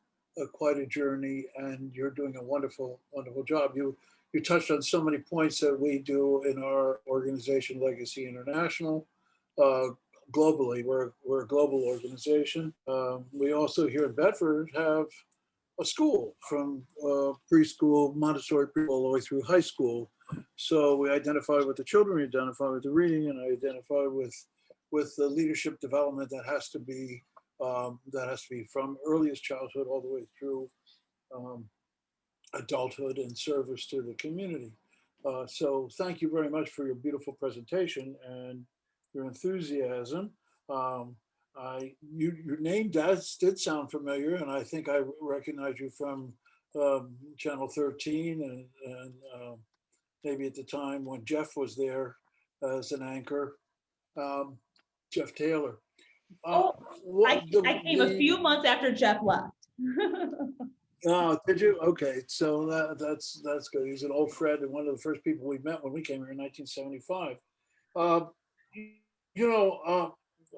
quite a journey, and you're doing a wonderful, wonderful job. You touched on so many points that we do in our organization, Legacy International. Globally, we're a global organization. We also here in Bedford have a school, from preschool, Montessori preschool, all the way through high school. So we identify with the children, we identify with the reading, and I identify with the leadership development that has to be from earliest childhood all the way through adulthood and service to the community. So thank you very much for your beautiful presentation and your enthusiasm. Your name did sound familiar, and I think I recognize you from Channel 13 and maybe at the time when Jeff was there as an anchor, Jeff Taylor. I came a few months after Jeff left. Oh, did you? Okay, so that's good. He's an old friend and one of the first people we met when we came here in 1975.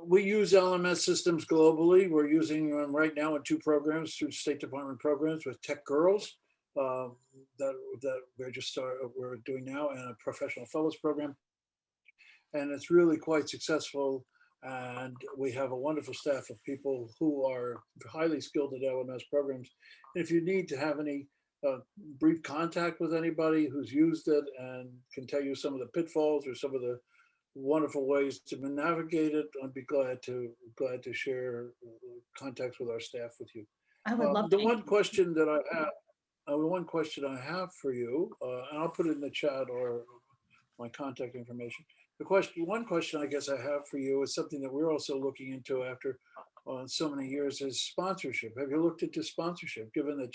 We use LMS systems globally. We're using them right now in 2 programs through State Department programs with Tech Girls that we're doing now, and a Professional Fellows program. And it's really quite successful. And we have a wonderful staff of people who are highly skilled at LMS programs. And if you need to have any brief contact with anybody who's used it and can tell you some of the pitfalls or some of the wonderful ways to navigate it, I'd be glad to share contacts with our staff with you. I would love the one question that I have for you, and I'll put it in the chat or my contact information. One question I guess I have for you is something that we're also looking into after so many years, is sponsorship. Have you looked into sponsorship, given that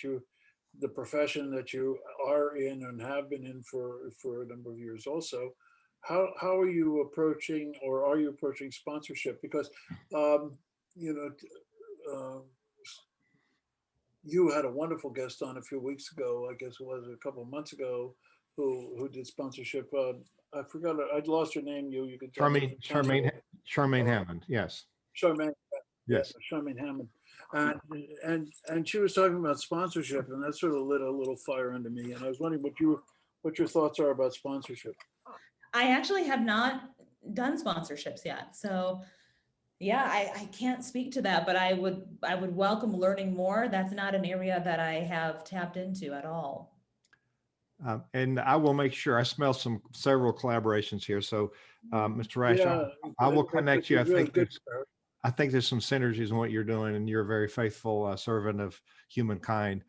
the profession that you are in and have been in for a number of years also? How are you approaching, or are you approaching sponsorship? Because you had a wonderful guest on a few weeks ago, I guess it was a couple of months ago, who did sponsorship. I forgot, I'd lost her name. You could tell me. Charmaine Hammond, yes. Charmaine, yeah, Yes. Charmaine Hammond. And she was talking about sponsorship, and that sort of lit a little fire under me. And I was wondering what your thoughts are about sponsorship. I actually have not done sponsorships yet. So yeah, I can't speak to that, but I would welcome learning more. That's not an area that I have tapped into at all. And I will make sure, I smell several collaborations here. So, Mr. Rash, Yeah, I will that connect would you. be really good. I think there's some synergies in what you're doing, and you're a very faithful servant of humankind,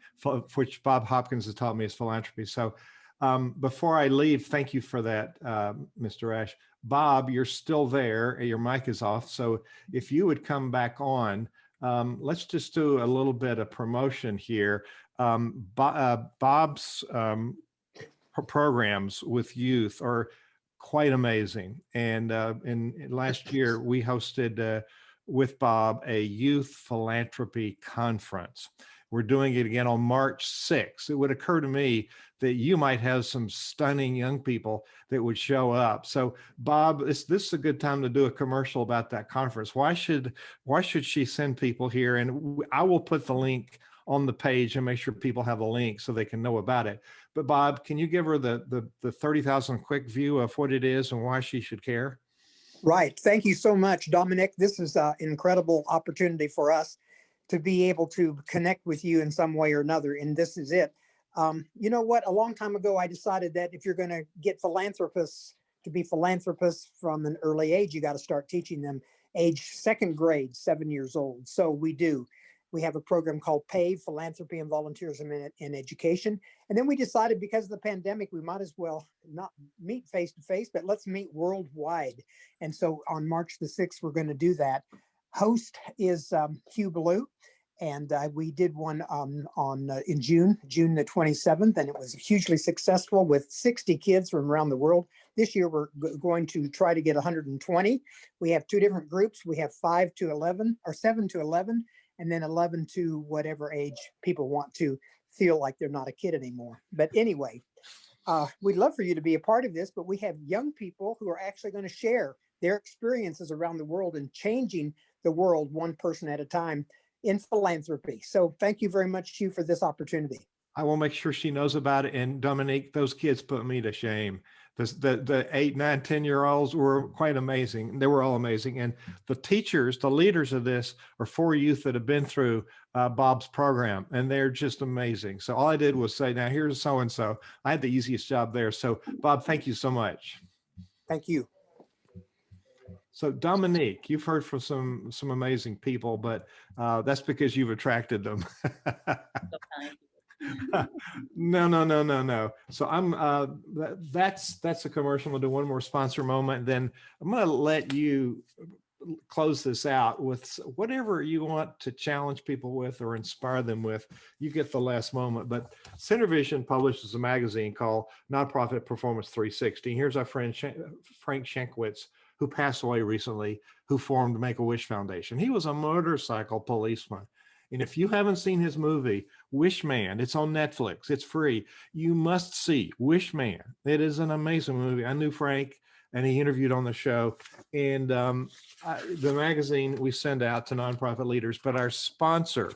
which Bob Hopkins has taught me is philanthropy. So before I leave, thank you for that, Mr. Ash. Bob, you're still there. Your mic is off. So if you would come back on, let's just do a little bit of promotion here. Bob's programs with youth are quite amazing. And in last year, we hosted with Bob a youth philanthropy conference. We're doing it again on March 6th. It would occur to me that you might have some stunning young people that would show up. So Bob, this is a good time to do a commercial about that conference. Why should she send people here? And I will put the link on the page and make sure people have a link so they can know about it. But Bob, can you give her the 30,000 quick view of what it is and why she should care? Right. Thank you so much, Dominic. This is an incredible opportunity for us to be able to connect with you in some way or another. And this is it. You know what? A long time ago, I decided that if you're going to get philanthropists to be philanthropists from an early age, you got to start teaching them age second grade, 7 years old. So we do. We have a program called PAVE, Philanthropy and Volunteerism in Education. And then we decided because of the pandemic, we might as well not meet face to face, but let's meet worldwide. And so on March the 6th, we're going to do that. Host is Hugh Ballou. And we did one in June the 27th, and it was hugely successful with 60 kids from around the world. This year, we're going to try to get 120. We have two different groups. We have 5 to 11 or 7 to 11. And then 11 to whatever age people want to feel like they're not a kid anymore. But anyway, we'd love for you to be a part of this, but we have young people who are actually going to share their experiences around the world and changing the world one person at a time in philanthropy. So thank you very much, Hugh, for this opportunity. I will make sure she knows about it. And Dominique, those kids put me to shame. The 8, 9, 10-year-olds were quite amazing. They were all amazing. And the teachers, the leaders of this are 4 youth that have been through Bob's program, and they're just amazing. So all I did was say, now here's so-and-so. I had the easiest job there. So Bob, thank you so much. Thank you. So Dominique, you've heard from some amazing people, but that's because you've attracted them. No. So that's a commercial. I'm gonna do one more sponsor moment. Then I'm gonna let you close this out with whatever you want to challenge people with or inspire them with. You get the last moment. But Center Vision publishes a magazine called Nonprofit Performance 360. Here's our friend Frank Shankwitz, who passed away recently, who formed Make-A-Wish Foundation. He was a motorcycle policeman. And if you haven't seen his movie, Wish Man, it's on Netflix, it's free. You must see Wish Man. It is an amazing movie. I knew Frank and he interviewed on the show. And the magazine we send out to nonprofit leaders, but our sponsor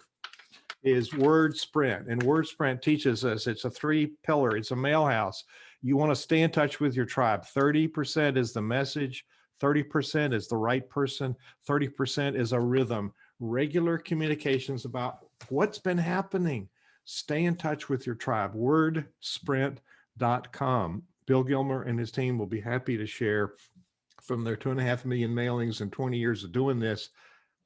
is Word Sprint. And Word Sprint teaches us, it's a 3-pillar, it's a mail house. You want to stay in touch with your tribe. 30% is the message, 30% is the right person, 30% is a rhythm. Regular communications about what's been happening. Stay in touch with your tribe. Wordsprint.com. Bill Gilmer and his team will be happy to share from their 2.5 million mailings and 20 years of doing this,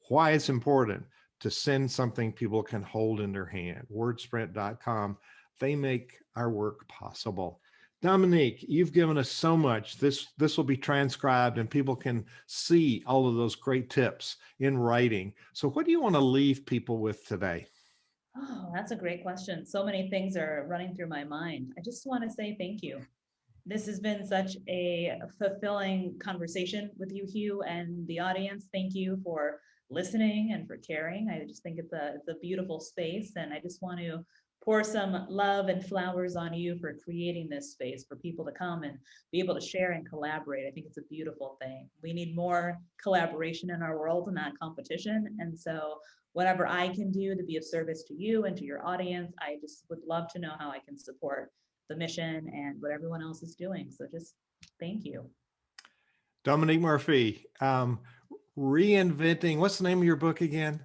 why it's important to send something people can hold in their hand. Wordsprint.com. They make our work possible. Dominique, you've given us so much. This will be transcribed and people can see all of those great tips in writing. So what do you want to leave people with today? Oh, that's a great question. So many things are running through my mind. I just want to say thank you. This has been such a fulfilling conversation with you, Hugh, and the audience. Thank you for listening and for caring. I just think it's a beautiful space, and I just want to pour some love and flowers on you for creating this space for people to come and be able to share and collaborate. I think it's a beautiful thing. We need more collaboration in our world and not competition. And so whatever I can do to be of service to you and to your audience, I just would love to know how I can support the mission and what everyone else is doing. So just thank you. Dominique Murphy, reinventing, what's the name of your book again?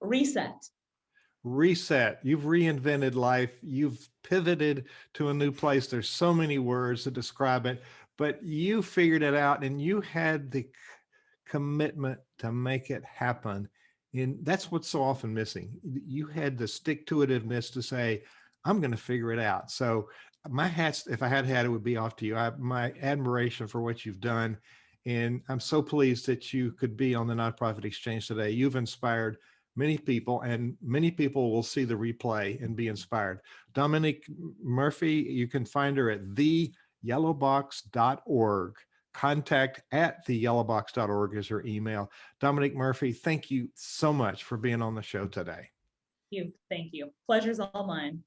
Reset. Reset. You've reinvented life. You've pivoted to a new place. There's so many words to describe it, but you figured it out and you had the commitment to make it happen. And that's what's so often missing. You had the stick-to-itiveness to say, I'm going to figure it out. So my hats, if I had it would be off to you. My admiration for what you've done. And I'm so pleased that you could be on the Nonprofit Exchange today. You've inspired many people, and many people will see the replay and be inspired. Dominique Murphy, you can find her at theyellowbox.org. Contact at theyellowbox.org is her email. Dominique Murphy, thank you so much for being on the show today. Thank you. Pleasure's all mine.